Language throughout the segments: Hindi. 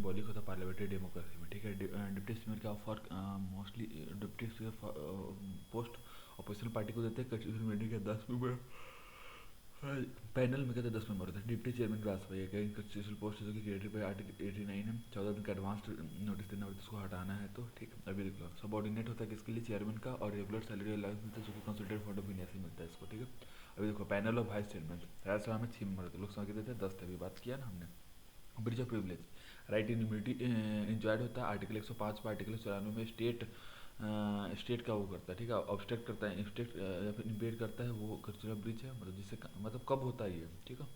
सिंबॉलिक होता है पार्लियामेंट्री डेमोक्रेसी में, ठीक है। डिप्टी स्पीकर का for mostly deputy speaker post opposition party को देते हैं। कंस्टिट्यूशन मेंबर के 10 मेंबर पैनल में कहते हैं 10 मेंबर होते हैं। डिप्टी चेयरमैन क्लास पर एक कंस्टिट्यूशनल पोस्ट जो कि क्रिएटेड बाय आर्टिकल 89 है। 14 दिन का एडवांस नोटिस देना होता है, उसको हटाना है तो ठीक। अभी देख लो सबॉर्डिनेट होता है किसके लिए, चेयरमैन का, और रेगुलर सैलरी अलाउंस मिलता है जो कि कंसल्टेंट फॉर ऑफ से मिलता है इसको, ठीक है। अभी देखो panel of vice chairman, Rajya Sabha में 6 मेंबर होते हैं, लोकसभा के देते हैं 10 थे, अभी बात किया ना हमने। Bridge of privilege, right in immunity enjoyed होता है आर्टिकल 105 पर, आर्टिकल 94 में स्टेट का वो करता है, ठीक है, ऑब्स्ट्रक्ट करता है, इंस्ट्रक्ट या फिर इम्पेड करता है, वो कल्चरल ब्रिज है, मतलब जिससे मतलब कब होता है ये, ठीक है।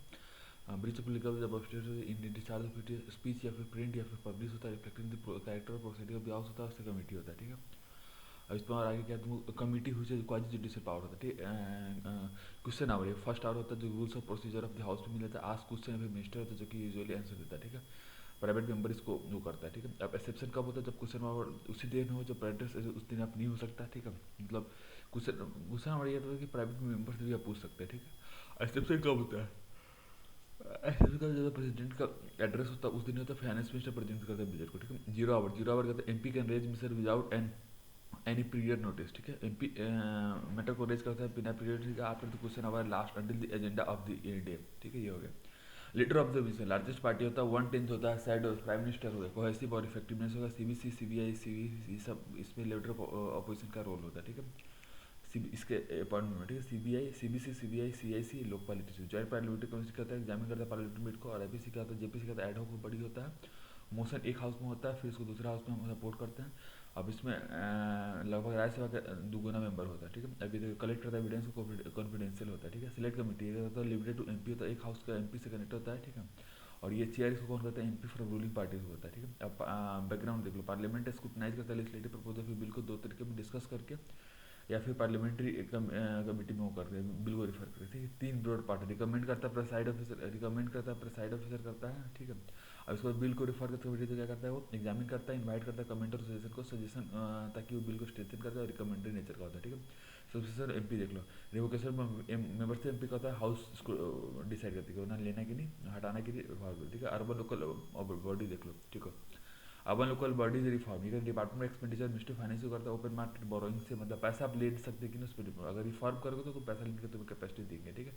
ब्रिज ऑफ लिगल जब obstruct in discharge of speech या फिर प्रिंट या फिर पब्लिश होता है, रिफ्लेक्टिंग द कैरेक्टर और प्रोसीडिंग ऑफ द हाउस होता है, उससे कमेटी होता है, ठीक है। अब इस पर आगे क्या कमेटी हुई है क्वाजी जुडिशियल पावर होता है, ठीक। क्वेश्चन आवर, फर्स्ट आवर होता है जो rules of procedure of the house में मिलता है, आस्क क्वेश्चन या फिर मिनिस्टर होता है जो कि यूजुअली आंसर देता है, ठीक है। प्राइवेट मेंबर इसको वो करता है, ठीक है। अब एक्सेप्शन कब होता है, जब क्वेश्चन आवर उसी दिन हो जब प्राइवेट उस दिन आप नहीं हो सकता, ठीक है। मतलब क्वेश्चन आवर ये होता है कि प्राइवेट मेंबर से भी आप पूछ सकते हैं, ठीक है। एक्सेप्शन कब होता है, एक्सेप्शन का जब प्रेसिडेंट का एड्रेस होता है उस दिन होता है, फाइनेंस मिनिस्टर प्रेजेंट करता है बजट को, ठीक है। जीरो आवर कहते हैं MP can raise matter without any period notice, ठीक है। एमपी मैटर को रेज करता है बिना period after the question hour last until the agenda of the day, ठीक है, ये हो गया। Leader of the vision, largest party होता है, 1/10 होता है, साइड प्राइम मिनिस्टर होगा, कोहेसिव और इफेक्टिवनेस होगा, सीबीसी सीबीआई सीवी सब इसमें लीडर ऑफ अपोजिशन का रोल होता है, ठीक है। इसके अपॉइंटमेंट में, ठीक है। सीबीआई सीबीसी सीबीआई सीआईसी लोक पॉलिटिक्स, जॉइंट पार्लियामेंट्री कमेटी करता है, एग्जामिन करता है पार्लियामेंट्री मीट को, और आईपीसी का होता है, जेपीसी का होता है, एड हॉक बड़ी होता है। मोशन एक हाउस में होता है, फिर इसको दूसरा हाउस में हम सपोर्ट करते हैं। अब इसमें लगभग राज्यसभा का दुगुना मेंबर होता है, ठीक है। अभी देखो कलेक्ट करता है एविडेंस को, कॉन्फिडेंशियल होता है, ठीक है। सिलेक्ट कमेटी होता है, लिमिटेड टू एमपी होता है, एक हाउस का एमपी से कनेक्ट होता है, ठीक है। और ये चेयर इसको कौन करता है, एमपी फ्रॉम रूलिंग पार्टी से होता है, ठीक है। अब बैकग्राउंड देख लो, पार्लियामेंट स्क्रूटनाइज करता है लेजिस्लेटिव प्रपोजल फिर बिल को दो तरीके में डिस्कस करके, या फिर पार्लियामेंट्री कमेटी में वो करते हैं, बिल को रिफर करते हैं, ठीक है। 3 ब्रॉड पार्ट, रिकमेंड करता है प्रेसाइड ऑफिसर, रिकमेंड करता है प्रेसाइड ऑफिसर करता है, ठीक है। अब इसको बिल को रिफर करते कमेटी तो क्या करता है, वो एग्जामिन करता है, इनवाइट करता है कमेंट और सजेशन को, सजेशन ताकि वो बिल को स्ट्रेंथन करता है, और रिकमेंडरी नेचर का होता है, ठीक है। सक्सेसर एमपी देख लो, रिवोकेशन मेंबर से एमपी का होता है, हाउस इसको डिसाइड करती है ना लेना कि नहीं, हटाना कि नहीं, ठीक है। अर्बन लोकल बॉडी देख लो, ठीक है। अर्बन लोकल बॉडीज रिफॉर्म, ये डिपार्टमेंट एक्सपेंडिचर मिनिस्ट्री फाइनेंस को करता है, ओपन मार्केट बोरोइंग से, मतलब पैसा आप ले सकते कि ना उस पर, अगर रिफॉर्म करोगे तो पैसा लेने की तुम्हें कैपेसिटी देंगे, ठीक है।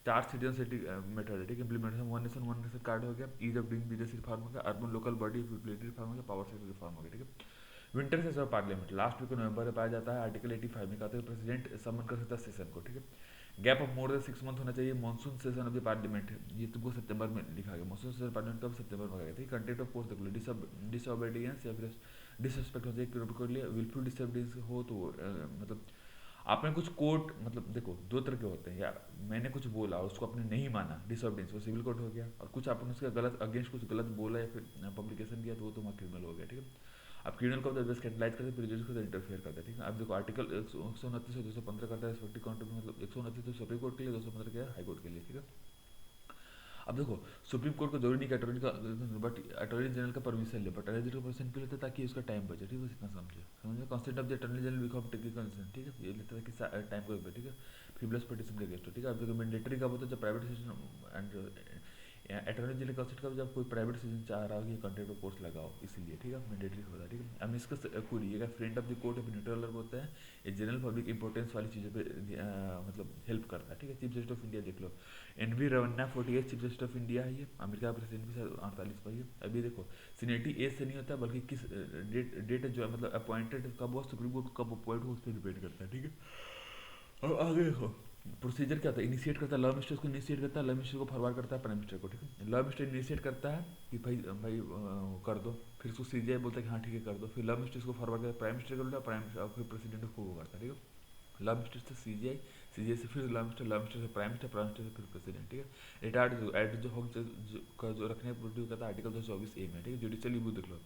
4 सिटीजन सिटी मेथड है, ठीक है। इम्प्लीमेंटेशन वन नेशन कार्ड हो गया, ease of doing business reform हो गया, अर्बन लोकल बॉडी रिफॉर्म हो गया, पावर सेक्टर रिफॉर्म हो गया, ठीक है। Winter session of parliament last week November में पाया जाता है, आर्टिकल 85 में कहते हैं प्रेसिडेंट समन कर सकता है सेशन को, ठीक है। Gap of more than 6 month होना चाहिए। Monsoon session of the parliament, ये तुमको सितंबर में लिखा गया, मानसून सेशन पार्लियामेंट कब, सितंबर में गया था। कंटेंट ऑफ कोर्स देख लो, डिसओबीडियंस या फिर डिसरिस्पेक्ट हो जाए, कर लिए विलफुल डिसओबीडियंस हो तो मतलब आपने कुछ कोर्ट, मतलब देखो 2 तरह के होते हैं, या मैंने कुछ बोला और उसको आपने नहीं माना, डिसऑबीडियंस वो सिविल कोर्ट हो गया, और कुछ आपने उसका गलत अगेंस्ट कुछ गलत बोला या फिर पब्लिकेशन किया तो वो तुम्हारा क्रिमिनल हो गया, ठीक है। अब क्रिमिनल को जब कैटेलाइज करते हैं प्रिजुडिस को इंटरफेयर करता है, ठीक है। अब देखो आर्टिकल 129 से 215 करता है रिस्पेक्टिव काउंटर में, मतलब 129 तो सुप्रीम कोर्ट के लिए, 215 क्या है हाई कोर्ट के लिए, ठीक है। अब देखो सुप्रीम कोर्ट को जरूरी नहीं कि अटॉर्नी का, बट अटॉर्नी जनरल का परमिशन ले, बट अटॉर्नी जनरल का परमिशन क्यों लेता है, ताकि उसका टाइम बचे, ठीक है, बस इतना समझे concept of the attorney general विकॉम टेकिंग कंसर्न, ठीक है, ये लेता है कि टाइम को, ठीक है, फ्रीबलेस पिटिशन के अगेंस्ट, ठीक है। अब देखो मैंडेटरी कब होता है, जब private session and attorney general consider कब, जब कोई प्राइवेट सिटीजन चाह रहा हो कि कंटेंट ऑफ कोर्स लगाओ, इसलिए, ठीक है, मैंडेटरी होता है, ठीक है। अब इसका खुद ये फ्रेंड ऑफ द कोर्ट या न्यूट्रल होता है, ये जनरल पब्लिक इंपॉर्टेंस वाली चीज़ों पे मतलब हेल्प करता है, ठीक है। चीफ जस्टिस ऑफ इंडिया देख लो, N V Ramana 48 chief justice of India है ये, अमेरिका का प्रेसिडेंट भी 48 पर ही है। अभी देखो सीनियरिटी एज से नहीं होता, बल्कि किस डेट जो मतलब अपॉइंटेड कब हुआ, सुप्रीम कोर्ट कब अपॉइंट हुआ उस पर डिपेंड करता है, ठीक है। और आगे देखो प्रोसीजर क्या होता है, इनिशिएट करता है लॉ मिनिस्टर को, इनिशिएट करता है लॉ मिनिस्टर को फॉरवर्ड करता है प्राइम मिनिस्टर को, ठीक है। लॉ मिनिस्टर इनिशिएट करता है कि भाई भाई कर दो, फिर उसको सीजीआई बोलता है कि हाँ ठीक है कर दो, फिर लॉ मिनिस्टर को फॉरवर्ड करता है प्राइम मिनिस्टर को, प्राइम मिनिस्टर फिर प्रेसिडेंट को वो करता है, ठीक है। लॉ मिनिस्टर से सीजीआई, सीजीआई से फिर लॉ मिनिस्टर से प्राइम मिनिस्टर, प्राइम मिनिस्टर से फिर प्रेसिडेंट, ठीक है। रिटायर्ड एड जो हक का जो रखने प्रोड्यूस करता है आर्टिकल 224 ए में, ठीक है। जुडिशियल रिव्यू देख लो,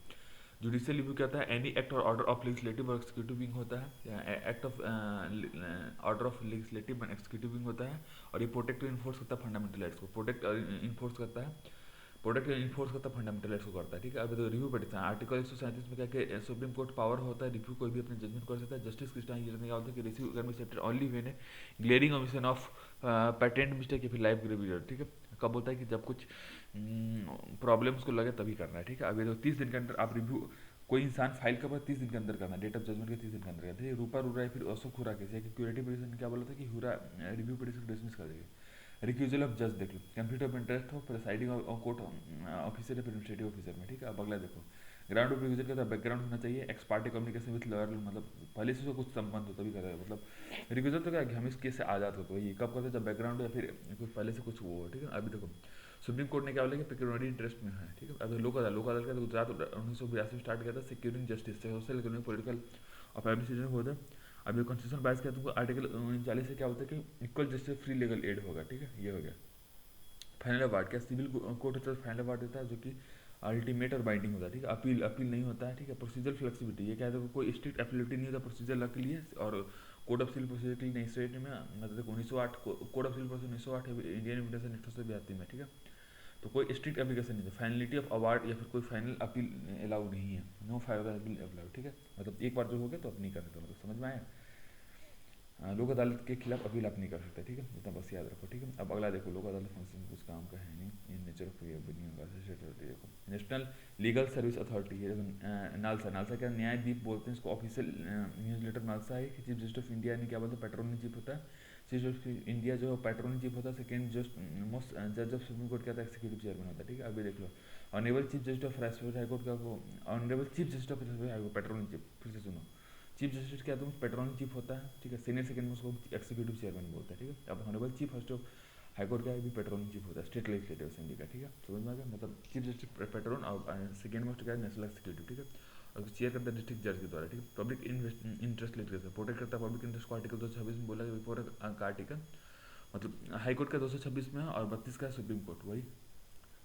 जुडिशियल रिव्यू क्या होता है, एनी एक्ट और ऑर्डर ऑफ लेजिस्लेटिव और एक्सिक्यूटिव विंग होता है, act of order of legislative and executive wing होता है, और ये प्रोटेक्ट इन्फोर्स करता है फंडामेंटल राइट्स को, प्रोटेक्ट इन्फोर्स करता है, प्रोटेक्ट इन्फोर्स करता है फंडामेंटल राइट्स को करता है, ठीक है। अब तो रिव्यू पढ़ते हैं आर्टिकल 137 में क्या कि सुप्रीम कोर्ट पावर होता है रिव्यू, कोई भी अपने जजमेंट कर सकता है। जस्टिस कृष्णा ये क्या होता है कि review can be accepted only when glaring omission of patent mistake या फिर लाइफ ग्रेवियर, ठीक है। कब होता है कि जब कुछ प्रॉब्लम उसको लगे तभी करना है, ठीक है। अभी तो 30 दिन के अंदर आप रिव्यू, कोई इंसान फाइल कर 30 दिन के अंदर करना, डेट ऑफ जजमेंट के 30 दिन के अंदर करते हैं। रूपा रूरा फिर अशोक हुरा केस है कि क्यूरेटिव पिटिशन ने क्या बोला था कि हुरा रिव्यू पिटिशन डिसमिस कर देगी। रिक्यूजल ऑफ जज देख लो, कंफ्लिक्ट ऑफ इंटरेस्ट हो प्रेसाइडिंग कोर्ट ऑफिसर या एडमिनिस्ट्रेटिव ऑफिसर में, ठीक है। अब अगला देखो, ग्राउंड ऑफ रिक्यूजल का बैकग्राउंड होना चाहिए, x party communication with lawyer, मतलब पहले से उसका कुछ संबंध हो तभी कर रहा है। मतलब रिक्यूजल तो क्या है कि हम इस केस से आज़ाद होते हैं, ये कब करते हैं जब बैकग्राउंड या फिर कुछ पहले से कुछ वो हो, ठीक है। अभी देखो सुप्रीम कोर्ट ने क्या बोला कि पेक्यूनरी इंटरेस्ट में है, ठीक है। अब लोक अदालत का तो गुजरात 1982 में स्टार्ट किया था, सिक्योरिंग जस्टिस से सोशल इकोनॉमिक पॉलिटिकल और फैमिली सिटीजन होता है। अब ये कॉन्स्टिट्यूशन बाइस का तुमको आर्टिकल 39 से क्या होता है कि equal justice free legal aid होगा, ठीक है। ये हो गया फाइनल अवार्ड। क्या सिविल कोर्ट होता है फाइनल अवार्ड देता है जो कि अल्टीमेट और बाइंडिंग होता है, ठीक है। अपील नहीं होता है, ठीक है। प्रोसीजर फ्लेक्सिबिलिटी, ये क्या है, कोई स्ट्रिक्ट एफिलिटी नहीं होता प्रोसीजर लॉ के लिए और कोड ऑफ सिविल प्रोसीजर के लिए नहीं। स्टेट में मतलब 1908 code of civil procedure 1908 Indian invitation act से भी आती है, ठीक है। तो कोई स्ट्रिक्ट एप्लीकेशन नहीं है। फाइनलिटी ऑफ अवार्ड या फिर कोई फाइनल अपील अलाउड नहीं है, नो फाइनल अपील अलाउड, ठीक है। मतलब एक बार जो हो गया तो अब नहीं कर सकते, मतलब समझ में आया। लोक अदालत के खिलाफ अपील आप नहीं कर सकते, ठीक है। इतना बस याद रखो, ठीक है। अब अगला देखो, लोक अदालत फंक्शन कुछ काम का है नहीं, इन नेचर ऑफ देखो नेशनल लीगल सर्विस अथॉरिटी है, नालसा। नालसा क्या, न्यायदीप बोलते हैं इसको, ऑफिशियल न्यूज लेटर नालसा है कि चीफ जस्टिस ऑफ इंडिया ने क्या बोलते हैं, पेट्रोल इन चीफ होता है। चीफ जस्टिस ऑफ इंडिया जो पेट्रोल इन चीफ होता है, सेकेंड जस्ट मोस्ट जज ऑफ सुप्रीम कोर्ट क्या था, एक्जीक्यूटिव चेयरमैन होता है, ठीक है। अभी देख लो, honourable chief justice of high court का, honourable chief justice of high court patron in chief, फिर से सुनो, चीफ जस्टिस क्या तुम पेट्रोलिंग चीफ होता है, ठीक है। सीनियर सेकंड में उसको एक्जीक्यूटिव चेयरमैन बोलता है, ठीक है। अब honourable chief first of high court का भी पेट्रोलिंग चीफ होता है, स्टेट लेजिस्लेटिव असेंबली का, ठीक है। समझ में आ गया, मतलब चीफ जस्टिस पेट्रोल और सेकंड मोस्ट क्या है, नेशनल एक्जीक्यूटिव, ठीक है। और चेयर करता है डिस्ट्रिक्ट जज के द्वारा, ठीक है। पब्लिक इंटरेस्ट लिटिगेशन प्रोटेक्ट करता है पब्लिक इंटरेस्ट को, आर्टिकल 226 में बोला बिफोर का आर्टिकल, मतलब हाईकोर्ट का 226 में है और 32 का है सुप्रीम कोर्ट, वही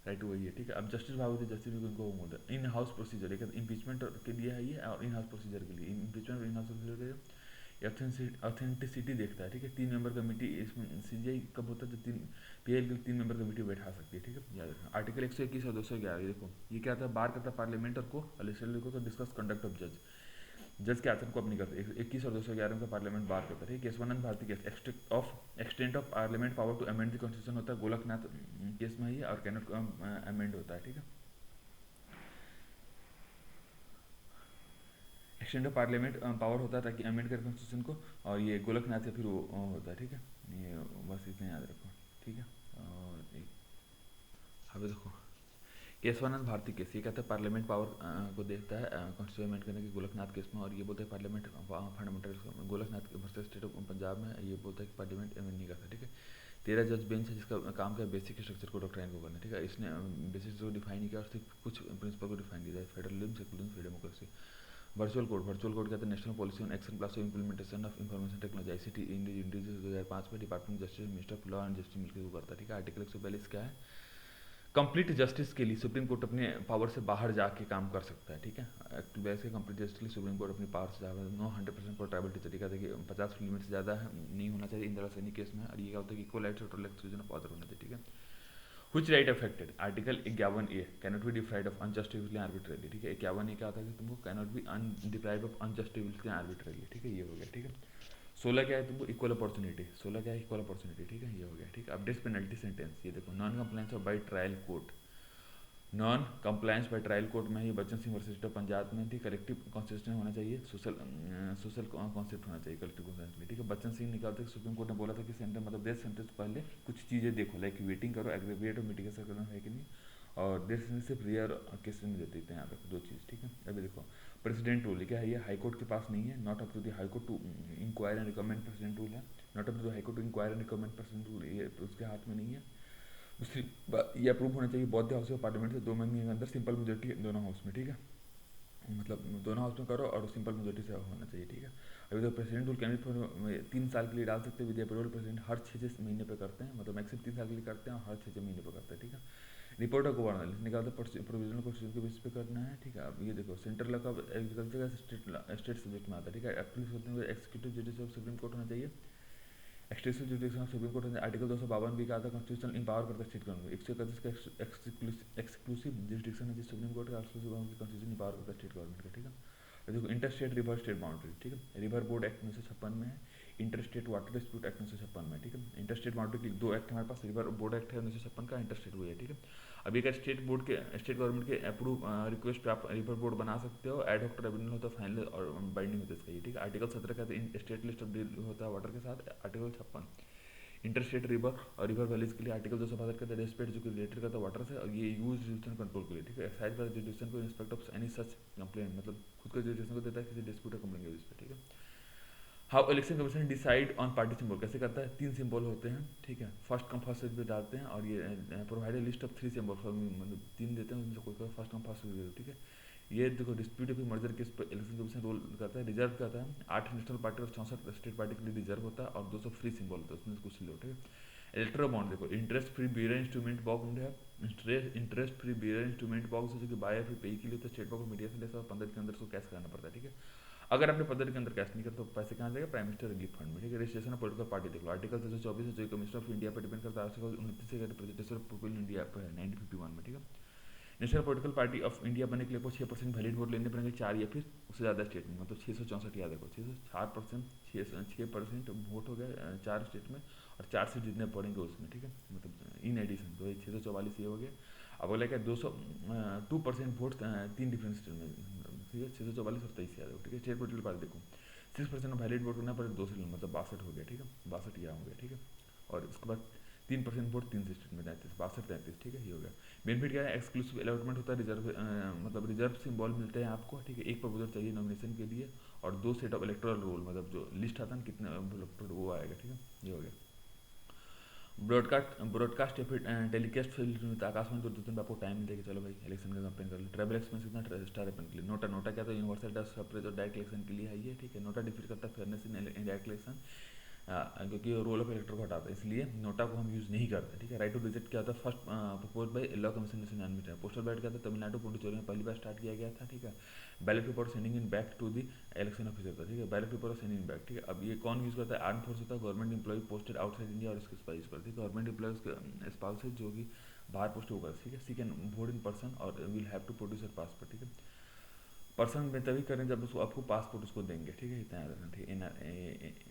राइट वही है, ठीक है। अब जस्टिस भाव जस्टिस भी उनको होता है। इन हाउस प्रोसीजर, एक इम्पीचमेंट के लिए है ये, और इन हाउस प्रोसीजर के लिए, इम्पीचमेंट इन हाउस प्रोसीजर के लिए ऑथेंटिसिटी देखता है, ठीक है। 3 मेंबर कमेटी इसमें सीजीआई कब होता है, जब 3 PIL के 3 मेंबर कमेटी बैठा सकती है, ठीक है। याद रखना आर्टिकल 121 और 211, देखो ये क्या था, बार करता पार्लियामेंट और को लेजिस्लेचर को डिस्कस कंडक्ट ऑफ जज के आसन को अपनी करते हैं। 21 और 211 का पार्लियामेंट बार करता है, Kesavananda Bharati case extent of parliament power to amend the constitution होता है, गोलकनाथ केस में ही, और कैनॉट अमेंड होता है, ठीक है। एक्सटेंट ऑफ पार्लियामेंट पावर होता है ताकि अमेंड कर कॉन्स्टिट्यूशन को, और ये गोलकनाथ या फिर वो होता है, ठीक है। ये बस इतना याद रखो, ठीक है। और अभी देखो केसवानंद भारती केस, ये कहता है पार्लियामेंट पावर को देखता है कॉन्स्टिट्यूशन अमेंड करने के गोलकनाथ केस में, और ये बोलता है parliament fundamental Golaknath versus state of Punjab में ये बोलता है कि पार्लियामेंट अमेंड नहीं करता, ठीक है। 13 जज बेंच है जिसका काम क्या है, बेसिक स्ट्रक्चर को डॉक्ट्राइन को करना, ठीक है। इसने बेसिक को डिफाइन नहीं किया और सिर्फ कुछ प्रिंसिपल को डिफाइन किया, federalism, secularism, freedom democracy. Virtual code कहते हैं national policy on action plus implementation of information technology, ICT Indian 2005 में department justice minister of law and justice मिलकर वो करता है, ठीक है। आर्टिकल 142 क्या है, कंप्लीट जस्टिस के लिए सुप्रीम कोर्ट अपने पावर से बाहर जाके काम कर सकता है, ठीक है। वैसे कंप्लीट जस्टिस के लिए सुप्रीम कोर्ट अपनी पावर से ज़्यादा नो 100% फॉर ट्राइबल तरीका देखिए 50 लिमिट से ज़्यादा नहीं होना चाहिए इंदिरा सैनी केस में, और ये क्या होता है कि equal rights total exclusion of other होना चाहिए, ठीक है। Which right affected? Article 51A cannot be deprived of unjustifiably arbitrarily, ठीक है। 51A क्या आता है कि तुमको cannot be deprived of unjustifiably arbitrarily, ठीक है। ये हो गया, ठीक है। 16 क्या है तुमको, इक्वल अपॉर्चुनिटी, 16 क्या है, इक्वल अपॉर्चुनिटी, ठीक है। ये हो गया, ठीक है। अब डेथ पेनल्टी सेंटेंस, ये देखो non compliance of by trial court, non compliance by trial court में ही बच्चन सिंह वर्सेस ऑफ पंजाब में थी, कलेक्टिव कॉन्सिस्टेंस होना चाहिए, सोशल कॉन्सेप्ट होना चाहिए कलेक्टिव कॉन्सेप्ट, ठीक है। बच्चन सिंह निकालते सुप्रीम कोर्ट ने बोला था कि सेंटर मतलब डेथ सेंटेंस पहले कुछ चीज़ें देखो, लाइक वेटिंग करो, एग्रीवेट और मिटिगेशन करना है कि नहीं, और डेथ सेंटेंस सिर्फ रेयर केसेस में देते हैं, यहाँ पे 2 चीज़, ठीक है। अभी देखो प्रेसिडेंट रूल क्या है, ये हाई कोर्ट के पास नहीं है, not up to the high court to inquire and recommend president rule है, not up to the high court to inquire and recommend president rule, ये उसके हाथ में नहीं है। दूसरी बात ये अप्रूव होना चाहिए बौद्ध हाउस ऑफ पार्लियामेंट से 2 महीने के अंदर, सिंपल मेजोरिटी दोनों हाउस में, ठीक है। मतलब दोनों हाउस में करो और सिंपल मेजोरिटी से होना चाहिए, ठीक है। अभी तो प्रेसिडेंट रूल कैंडिडेट 3 साल के लिए डाल सकते हैं विद अप्रूवल प्रेसिडेंट, हर 6 महीने पे करते हैं, मतलब मैक्सिमम 3 साल के लिए करते हैं और हर 6 महीने पे करते हैं, ठीक है। रिपोर्ट ऑफ गवर्नर निकालते प्रोविजनल कॉन्स्टिट्यूशन के बेसिस पे करना है, ठीक है। अब ये देखो सेंट्रल लॉ का एग्रीकल्चर का स्टेट सब्जेक्ट में आता है, ठीक है। Executive justice of supreme court होना चाहिए, एक्सटेंसिव जुडिक्शन ऑफ सुप्रीम कोर्ट ने आर्टिकल 252 भी कहा था कॉन्स्टिट्यूशन इंपावर करता है स्टेट गवर्नमेंट, 131 का एक्सक्लूसिव जुडिक्शन है जिस सुप्रीम कोर्ट का कॉन्स्टिट्यूशन इंपावर करता है स्टेट गवर्नमेंट का, ठीक है। देखो inter state river state boundary, ठीक है। रिवर बोर्ड एक्ट 1956 में है, inter state water dispute act 1956 में, ठीक है। इंटर स्टेट वाटर की दो एक्ट हमारे पास, रिवर बोर्ड एक्ट है 1956 का, इंटर स्टेट हुई है, ठीक है। अब एक स्टेट बोर्ड के, स्टेट गवर्नमेंट के अप्रूव रिक्वेस्ट पे आप रिवर बोर्ड बना सकते हो, एड होक ट्रिब्यूनल होता है, फाइनल और बाइंडिंग होता है इसका, ये ठीक है। आर्टिकल 17 कहते हैं स्टेट लिस्ट ऑफ डील होता है वाटर के साथ। आर्टिकल 56 इंटर स्टेट रिवर और रिवर वैलीज के लिए, आर्टिकल 262 कहते हैं स्पेट जो कि रिलेटेड करता है वाटर से, और ये यूज जुडिशन कंट्रोल के लिए, ठीक है। एक्साइज बाय जुडिशन को inspect of any such complaint, मतलब खुद का जुडिशन को देता है किसी डिस्प्यूट या कंप्लेंट के बेसिस पे, ठीक है। How election commission decide on party symbol, कैसे करता है, 3 सिंबल होते हैं, ठीक है। फर्स्ट कम फर्स्ट पे डालते हैं, और ये प्रोवाइड लिस्ट ऑफ 3 सिंबल, मतलब 3 देते हैं, उनसे कोई फर्स्ट कम फर्स्ट दे दो, ठीक है। ये देखो डिस्प्यूट ऑफ मर्जर केस पर इलेक्शन कमीशन रोल करता है, रिजर्व करता है। 8 नेशनल पार्टी और 64 स्टेट पार्टी के लिए रिजर्व होता है, और 200 फ्री सिंबल होता है, उसमें से कुछ लो, ठीक है। इलेक्ट्रो बॉन्ड देखो, interest free bearer instrument bond है, interest free bearer instrument box जो कि बाय फिर पे के लिए होता है, स्टेट बैंक ऑफ मीडिया से ले 15 के अंदर उसको कैश कराना पड़ता है, ठीक है। अगर आपने 15 के अंदर कैश नहीं करते तो पैसे कहाँ जाएगा, प्राइम मिनिस्टर रिलीफ फंड में, ठीक है। रजिस्ट्रेशन ऑफ पॉलिटिकल पार्टी देख लो, आर्टिकल 324 है जो कमिश्नर ऑफ इंडिया पर डिपेंड करता है, आर्टिकल 29 से रिप्रेजेंटेशन ऑफ पीपल इंडिया पर है 1951 में, ठीक है। National political party of India बनने के लिए आपको 6% वैलिड वोट लेने पड़ेंगे, 4 या फिर उससे ज़्यादा स्टेट में, मतलब 664 याद रखो, 604%, 6% वोट हो गया 4 स्टेट में, और 4 सीट जितने पड़ेंगे उसमें, ठीक है, मतलब इन एडिशन तो 644 ये हो गया। अब अगला क्या, 2% वोट 3 डिफरेंट स्टेट में, ठीक है, 644 और 23 याद रखो, ठीक है। स्टेट पॉलिटिकल पार्टी देखो 6% वैलिड वोट होना पड़े 2 सीट में, मतलब 62 हो गया, ठीक है, 62 यहाँ हो गया, ठीक है। और उसके बाद 3% वोट 3 स्टेट में, 33 62 33, ठीक है, ये हो गया। बेनिफिट क्या है, एक्सक्लूसिव अलॉटमेंट होता है, रिजर्व मतलब रिजर्व सिंबल मिलते हैं आपको, ठीक है। एक प्रपोजल चाहिए नॉमिनेशन के लिए, और 2 सेट ऑफ इलेक्टोरल रोल, मतलब जो लिस्ट आता है कितने इलेक्टोरल वो आएगा, ठीक है, ये हो गया। Broadcast telecast film Akashvani Doordarshan पे आपको टाइम मिलेगा, चलो भाई इलेक्शन का कैंपेन कर लो। ट्रैवल एक्सपेंस कितना स्टार अपन के लिए, नोटा नोटा क्या, तो यूनिवर्सल टैक्स सप्रेस और डायरेक्ट इलेक्शन के लिए है ये, ठीक है। नोटा डिफीट करता है फेयरनेस इन डायरेक्ट इलेक्शन, क्योंकि रोल ऑफ इलेक्टर को हटाता है, इसलिए नोटा को हम यूज़ नहीं करते, ठीक है। राइट टू रिजेक्ट क्या होता है, first propose by law commission 1999 है। पोस्टल बैलेट क्या था, तमिलनाडु पुडुचेरी में पहली बार स्टार्ट किया गया था, ठीक है। Ballot paper sending in back to the election officer था, ठीक है। बैलेट पेपर सेंडिंग बैक, ठीक है। अब ये कौन यूज़ करता है, आर्म फोर्स होता है, government employ posted outside India और इसके स्पाइस पर, ठीक है। गवर्नमेंट एम्प्लॉय स्पाउसेज जो कि बाहर पोस्ट होगा, ठीक है। She can vote in person और will have to produce your passport, ठीक है। पर्सन में तभी करें जब उसको आपको पासपोर्ट उसको देंगे, ठीक है, इतना याद रखना, ठीक है।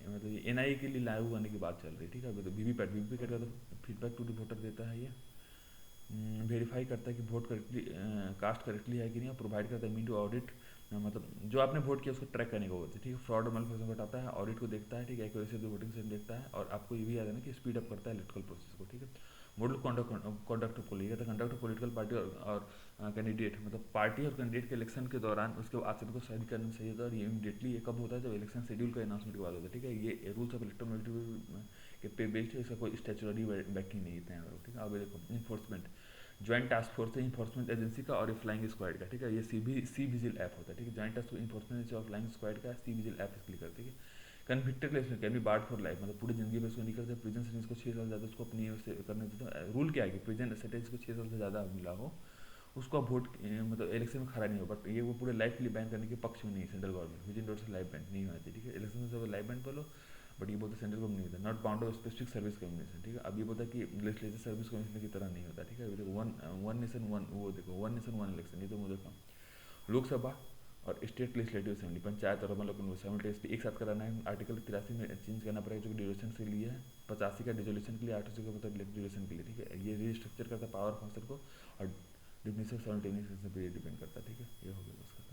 मतलब ये एनआई के लिए लागू करने की बात चल रही है, ठीक है। अभी तो वीवीपैट का तो फीडबैक टू दी वोटर देता है, ये वेरीफाई करता है कि वोट करेक्टली कास्ट करेक्टली है कि नहीं, और प्रोवाइड करता है मीन टू ऑडिट, मतलब जो आपने वोट किया उसको ट्रैक करने को होता है, ठीक है। फ्रॉड और मैनिपुलेशन बताता है, ऑडिट को देखता है, ठीक है। Accuracy of the voting system देखता है, और आपको ये भी याद है ना कि स्पीड अप करता है इलेक्ट्रिकल प्रोसेस को, ठीक है। Model conduct of polling, conduct of political party और कैंडिडेट, मतलब पार्टी और कैंडिडेट के इलेक्शन के दौरान उसके आचरण को सही करना चाहिए था, और ये इमीडिएटली ये कब होता है, जब इलेक्शन शेड्यूल का अनाउंसमेंट के बाद होता है, ठीक है। ये रूल्स ऑफ इलेक्ट्रोमोटिव के पे बेस्ड है, इसका कोई स्टैचुटरी बैकिंग नहीं है, ठीक है। अब देखो इन्फोर्समेंट, ज्वाइंट टास्क फोर्स है इन्फोर्समेंट एजेंसी का और फ्लाइंग स्क्वाड का, ठीक है। ये सी विजिल ऐप होता है, ठीक है। ज्वाइंट टास्क इन्फोर्समेंट और फ्लाइंग स्क्वाड का सी विजिल ऐप इसके लिए करते हैं। Convicted case can be barred for life, मतलब पूरी जिंदगी में इसको नहीं करते। प्रिजन सेंटेंस को 6 साल ज़्यादा उसको अपनी से करने देते हैं। रूल क्या है कि प्रिजन सेंटेंस को 6 साल से ज़्यादा मिला हो उसको अब वोट मतलब इलेक्शन में खड़ा नहीं हो, बट ये वो पूरे लाइफ के लिए बैन करने के पक्ष में नहीं है central government, with in door से लाइफ बैन नहीं होना चाहिए, ठीक है। इलेक्शन में सब लाइफ बैन कर लो, बट ये बोलते सेंट्रल गवर्नमेंट नहीं होता, not bound of specific service commission, ठीक है। अब ये बोलता है कि लेजिस्लेटिव सर्विस कमीशन की तरह नहीं होता, ठीक है। देखो वन नेशन वन, वो देखो वन नेशन वन इलेक्शन, ये तो मुझे देखो लोकसभा और स्टेट लेजिस्लेटिव असेंबली, पंचायत और मतलब साइमल्टेनियसली एक साथ कराना है। आर्टिकल 83 में चेंज करना पड़ेगा जो कि ड्यूरेशन के लिए है, 85 का डिजोल्यूशन के लिए, 88 का मतलब ड्यूरेशन के लिए, ठीक है। ये रिस्ट्रक्चर करता है पावर फंक्शन को, और डिफिनेशन साइमल्टेनियस पे डिपेंड करता है, ठीक है। ये हो गया उसका।